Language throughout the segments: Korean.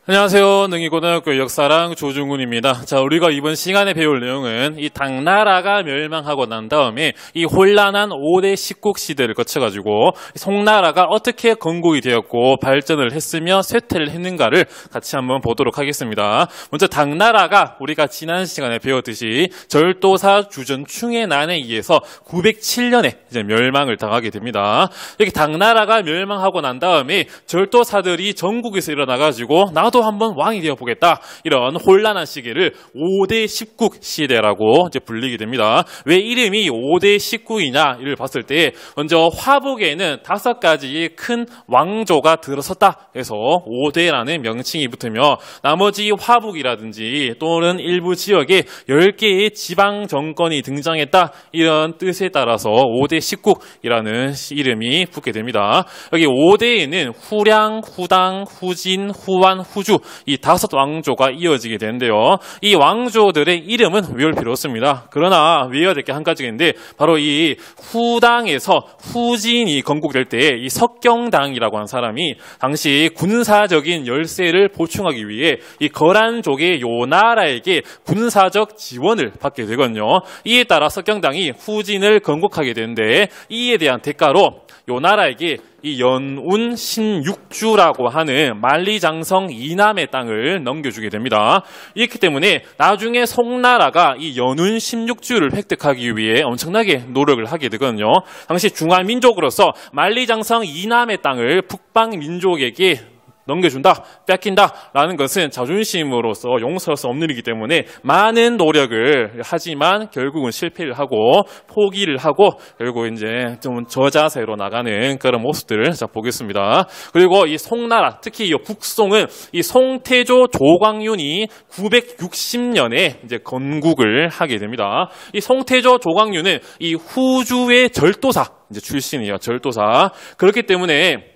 안녕하세요. 능이고등학교 역사랑 조중훈입니다. 자, 우리가 이번 시간에 배울 내용은 이 당나라가 멸망하고 난 다음에 이 혼란한 5대 십국 시대를 거쳐가지고 송나라가 어떻게 건국이 되었고 발전을 했으며 쇠퇴를 했는가를 같이 한번 보도록 하겠습니다. 먼저 당나라가 우리가 지난 시간에 배웠듯이 절도사 주전충의 난에 의해서 907년에 이제 멸망을 당하게 됩니다. 이렇게 당나라가 멸망하고 난 다음에 절도사들이 전국에서 일어나가지고 나도 한번 왕이 되어보겠다. 이런 혼란한 시기를 5대 십국 시대라고 이제 불리게 됩니다. 왜 이름이 5대 십국이냐 이를 봤을 때 먼저 화북에는 5가지의 큰 왕조가 들어섰다 해서 5대라는 명칭이 붙으며 나머지 화북이라든지 또는 일부 지역에 10개의 지방 정권이 등장했다. 이런 뜻에 따라서 5대 십국이라는 이름이 붙게 됩니다. 여기 5대에는 후량, 후당, 후진, 후완, 후주 이 5 왕조가 이어지게 되는데요. 이 왕조들의 이름은 외울 필요 없습니다. 그러나 외워야 될 게 한 가지가 있는데 바로 이 후당에서 후진이 건국될 때 이 석경당이라고 하는 사람이 당시 군사적인 열세를 보충하기 위해 이 거란족의 요나라에게 군사적 지원을 받게 되거든요. 이에 따라 석경당이 후진을 건국하게 되는데 이에 대한 대가로 요나라에게 이 연운 16주라고 하는 만리장성 이남의 땅을 넘겨주게 됩니다. 이렇기 때문에 나중에 송나라가 이 연운 16주를 획득하기 위해 엄청나게 노력을 하게 되거든요. 당시 중화민족으로서 만리장성 이남의 땅을 북방민족에게 넘겨준다, 뺏긴다 라는 것은 자존심으로서 용서할 수 없는 일이기 때문에 많은 노력을 하지만 결국은 실패를 하고 포기를 하고 결국 이제 좀 저자세로 나가는 그런 모습들을 자 보겠습니다. 그리고 이 송나라, 특히 이 북송은 이 송태조 조광윤이 960년에 이제 건국을 하게 됩니다. 이 송태조 조광윤은 이 후주의 절도사 이제 출신이에요. 절도사. 그렇기 때문에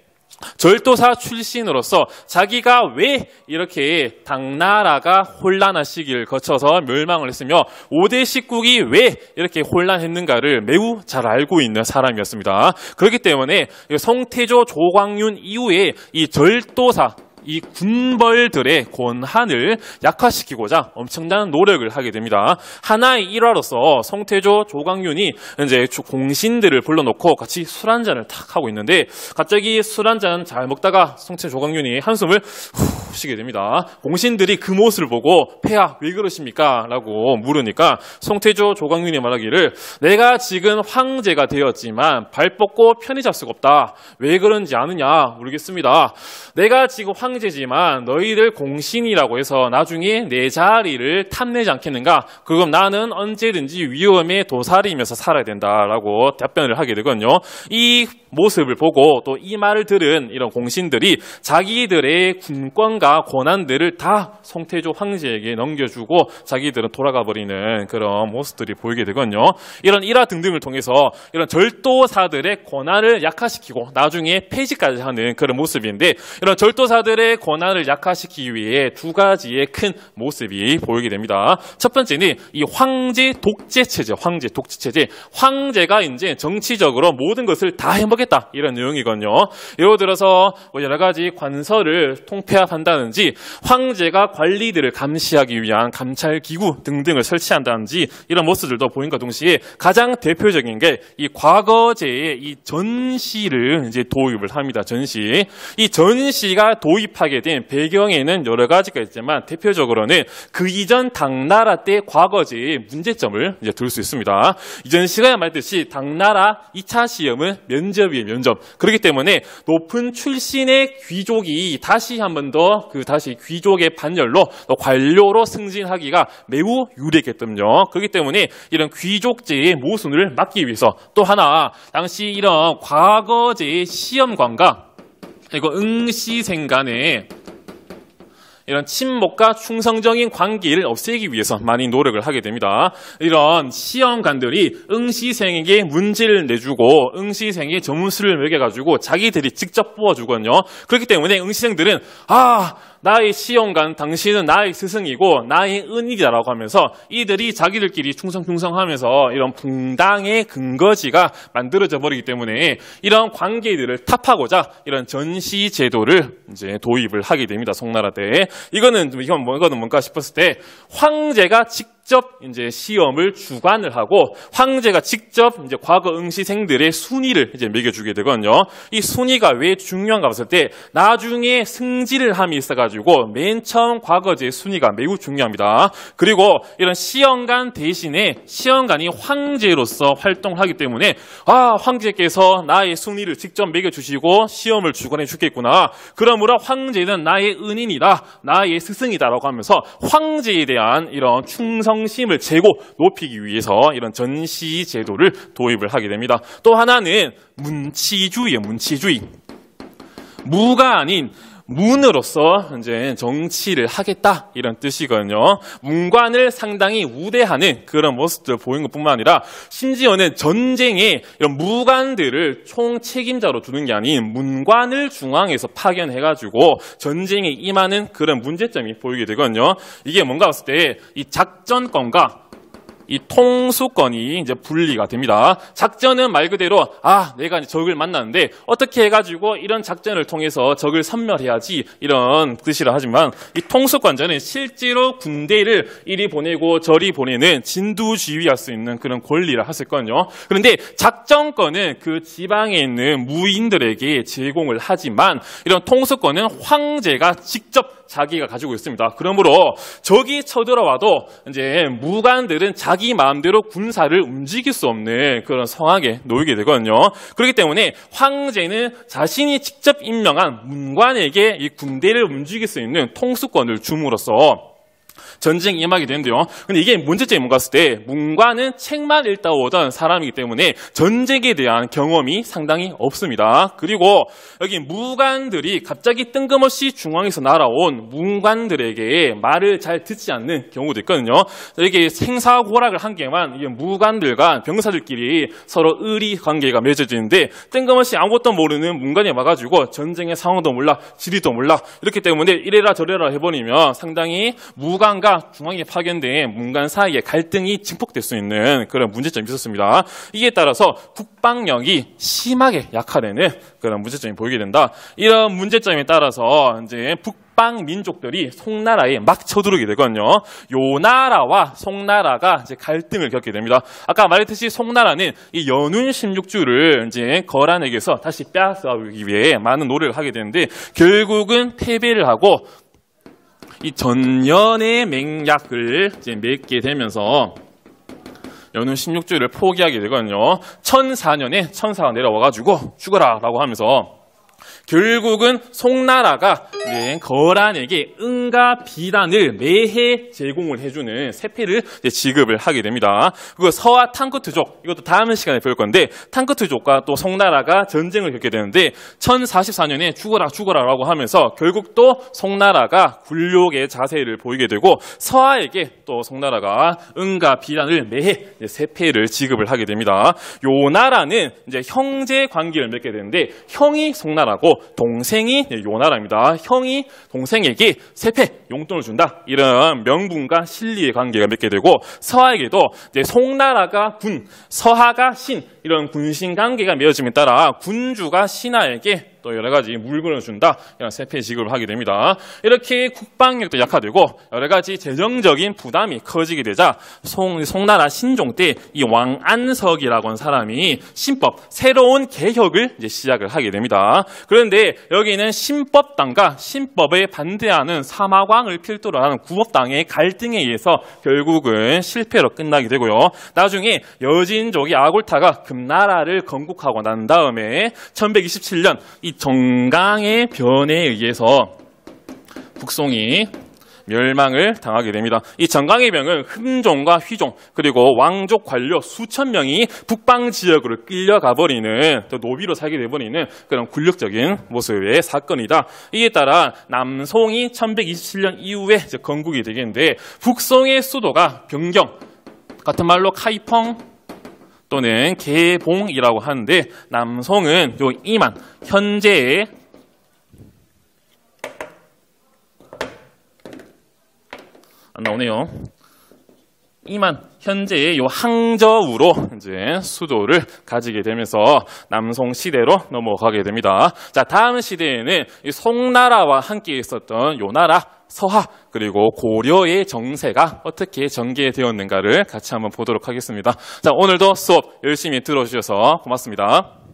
절도사 출신으로서 자기가 왜 이렇게 당나라가 혼란한 시기를 거쳐서 멸망을 했으며 5대 십국이 왜 이렇게 혼란했는가를 매우 잘 알고 있는 사람이었습니다. 그렇기 때문에 송태조 조광윤 이후에 이 절도사 이 군벌들의 권한을 약화시키고자 엄청난 노력을 하게 됩니다. 하나의 일화로서 송태조 조광윤이 이제 공신들을 불러놓고 같이 술 한잔을 탁 하고 있는데 갑자기 술 한잔 잘 먹다가 송태조 조광윤이 한숨을 후 쉬게 됩니다. 공신들이 그 모습을 보고 폐하 왜 그러십니까? 라고 물으니까 송태조 조광윤이 말하기를 내가 지금 황제가 되었지만 발 뻗고 편히 잡 수가 없다. 왜 그런지 아느냐 모르겠습니다. 내가 지금 황제지만 너희들 공신이라고 해서 나중에 내 자리를 탐내지 않겠는가? 그럼 나는 언제든지 위험에 도사리면서 살아야 된다라고 답변을 하게 되거든요. 이 모습을 보고 또 이 말을 들은 이런 공신들이 자기들의 군권과 권한들을 다 송태조 황제에게 넘겨주고 자기들은 돌아가 버리는 그런 모습들이 보이게 되거든요. 이런 일화 등등을 통해서 이런 절도사들의 권한을 약화시키고 나중에 폐지까지 하는 그런 모습인데 이런 절도사들의 권한을 약화시키기 위해 2가지의 큰 모습이 보이게 됩니다. 첫 번째는 이 황제 독재 체제, 황제 독재 체제. 황제가 이제 정치적으로 모든 것을 다 해먹겠다 이런 내용이거든요. 예를 들어서 뭐 여러 가지 관서를 통폐합한다든지 황제가 관리들을 감시하기 위한 감찰 기구 등등을 설치한다든지 이런 모습들도 보인과 동시에 가장 대표적인 게 이 과거제의 이 전시를 이제 도입을 합니다. 전시. 이 전시가 도입하게 된 배경에는 여러 가지가 있지만 대표적으로는 그 이전 당나라 때 과거제의 문제점을 이제 들 수 있습니다. 이전 시간에 말했듯이 당나라 2차 시험은 면접이에요. 면접. 그렇기 때문에 높은 출신의 귀족이 다시 한 번 더 다시 귀족의 반열로 또 관료로 승진하기가 매우 유리했거든요. 그렇기 때문에 이런 귀족제의 모순을 막기 위해서 또 하나 당시 이런 과거제의 시험관과 그리고 응시생 간의 이런 친목과 충성적인 관계를 없애기 위해서 많이 노력을 하게 됩니다. 이런 시험관들이 응시생에게 문제를 내주고 응시생의 점수를 매겨가지고 자기들이 직접 뽑아주거든요. 그렇기 때문에 응시생들은 나의 시험관 당신은 나의 스승이고 나의 은인이다라고 하면서 이들이 자기들끼리 충성하면서 이런 붕당의 근거지가 만들어져 버리기 때문에 이런 관계들을 탑하고자 이런 전시 제도를 이제 도입을 하게 됩니다. 송나라 때. 이거는 뭔가 싶었을 때 황제가 직접 이제 시험을 주관을 하고 황제가 직접 이제 과거 응시생들의 순위를 이제 매겨주게 되거든요. 이 순위가 왜 중요한가 봤을 때 나중에 승진을 함이 있어가지고 맨 처음 과거제의 순위가 매우 중요합니다. 그리고 이런 시험관 대신에 시험관이 황제로서 활동을 하기 때문에 황제께서 나의 순위를 직접 매겨주시고 시험을 주관해 주겠구나. 그러므로 황제는 나의 은인이다, 나의 스승이다라고 하면서 황제에 대한 이런 충성심을 재고 높이기 위해서 이런 전시 제도를 도입을 하게 됩니다. 또 하나는 문치주의예요. 문치주의. 무가 아닌 문으로서 이제 정치를 하겠다 이런 뜻이거든요. 문관을 상당히 우대하는 그런 모습들 보이는 것뿐만 아니라 심지어는 전쟁에 이런 무관들을 총 책임자로 두는 게 아닌 문관을 중앙에서 파견해가지고 전쟁에 임하는 그런 문제점이 보이게 되거든요. 이게 뭔가 봤을 때 이 작전권과 이 통수권이 이제 분리가 됩니다. 작전은 말 그대로 내가 이제 적을 만났는데 어떻게 해가지고 이런 작전을 통해서 적을 섬멸해야지 이런 뜻이라 하지만 이 통수권자는 실제로 군대를 이리 보내고 저리 보내는 진두지휘할 수 있는 그런 권리를 했었거든요. 그런데 작전권은 그 지방에 있는 무인들에게 제공을 하지만 이런 통수권은 황제가 직접 자기가 가지고 있습니다. 그러므로 적이 쳐들어와도 이제 무관들은 자기 마음대로 군사를 움직일 수 없는 그런 상황에 놓이게 되거든요. 그렇기 때문에 황제는 자신이 직접 임명한 문관에게 이 군대를 움직일 수 있는 통수권을 줌으로써 전쟁에 임하게 되는데요. 근데 이게 문제점이 뭔가 했을 때 문관은 책만 읽다 오던 사람이기 때문에 전쟁에 대한 경험이 상당히 없습니다. 그리고 여기 무관들이 갑자기 뜬금없이 중앙에서 날아온 문관들에게 말을 잘 듣지 않는 경우도 있거든요. 이게 생사고락을 한 개만 무관들과 병사들끼리 서로 의리 관계가 맺어지는데 뜬금없이 아무것도 모르는 문관이 와가지고 전쟁의 상황도 몰라, 지리도 몰라 이렇기 때문에 이래라 저래라 해버리면 상당히 무관과 중앙에 파견된 문관 사이에 갈등이 증폭될 수 있는 그런 문제점이 있었습니다. 이에 따라서 국방력이 심하게 약화되는 그런 문제점이 보이게 된다. 이런 문제점에 따라서 이제 북방 민족들이 송나라에 막 쳐들어오게 되거든요. 요 나라와 송나라가 이제 갈등을 겪게 됩니다. 아까 말했듯이 송나라는 이 연운 16주를 이제 거란에게서 다시 빼앗아오기 위해 많은 노력을 하게 되는데 결국은 패배를 하고 이 전연의 맹약을 이제 맺게 되면서 연운 16주를 포기하게 되거든요. 1004년에 천사가 내려와가지고 죽어라라고 하면서 결국은 송나라가 거란에게 은과 비단을 매해 제공을 해주는 세패를 지급을 하게 됩니다. 그리고 서하 탕크투족, 이것도 다음 시간에 배울 건데 탕크투족과 또 송나라가 전쟁을 겪게 되는데 1044년에 죽어라라고 하면서 결국 또 송나라가 굴욕의 자세를 보이게 되고 서하에게 또 송나라가 은과 비단을 매해 세패를 지급을 하게 됩니다. 요 나라는 이제 형제 관계를 맺게 되는데 형이 송나라고 동생이 요 나라입니다. 형이 동생에게 세패 용돈을 준다. 이런 명분과 실리의 관계가 맺게 되고 서하에게도 이제 송나라가 군, 서하가 신 이런 군신 관계가 맺어짐에 따라 군주가 신하에게 또 여러 가지 물건을 준다. 이런 세패 지급을 하게 됩니다. 이렇게 국방력도 약화되고 여러 가지 재정적인 부담이 커지게 되자 송나라 신종 때 이 왕안석이라고 하는 사람이 신법, 새로운 개혁을 이제 시작을 하게 됩니다. 그런데 여기는 신법당과 신법에 반대하는 사마광을 필두로 하는 구법당의 갈등에 의해서 결국은 실패로 끝나게 되고요. 나중에 여진족이 아골타가 금나라를 건국하고 난 다음에 1127년 이 정강의 변에 의해서 북송이 멸망을 당하게 됩니다. 이 정강의 변은 흠종과 휘종 그리고 왕족 관료 수천 명이 북방 지역으로 끌려가 버리는 또 노비로 살게 돼버리는 그런 굴욕적인 모습의 사건이다. 이에 따라 남송이 1127년 이후에 이제 건국이 되겠는데 북송의 수도가 병경, 같은 말로 카이펑 또는 개봉이라고 하는데 남송은 요 이만 현재의 안 나오네요. 이만 현재의 요 항저우로 이제 수도를 가지게 되면서 남송 시대로 넘어가게 됩니다. 자, 다음 시대에는 이 송나라와 함께 있었던 요 나라 서하 그리고 고려의 정세가 어떻게 전개되었는가를 같이 한번 보도록 하겠습니다. 자, 오늘도 수업 열심히 들어주셔서 고맙습니다.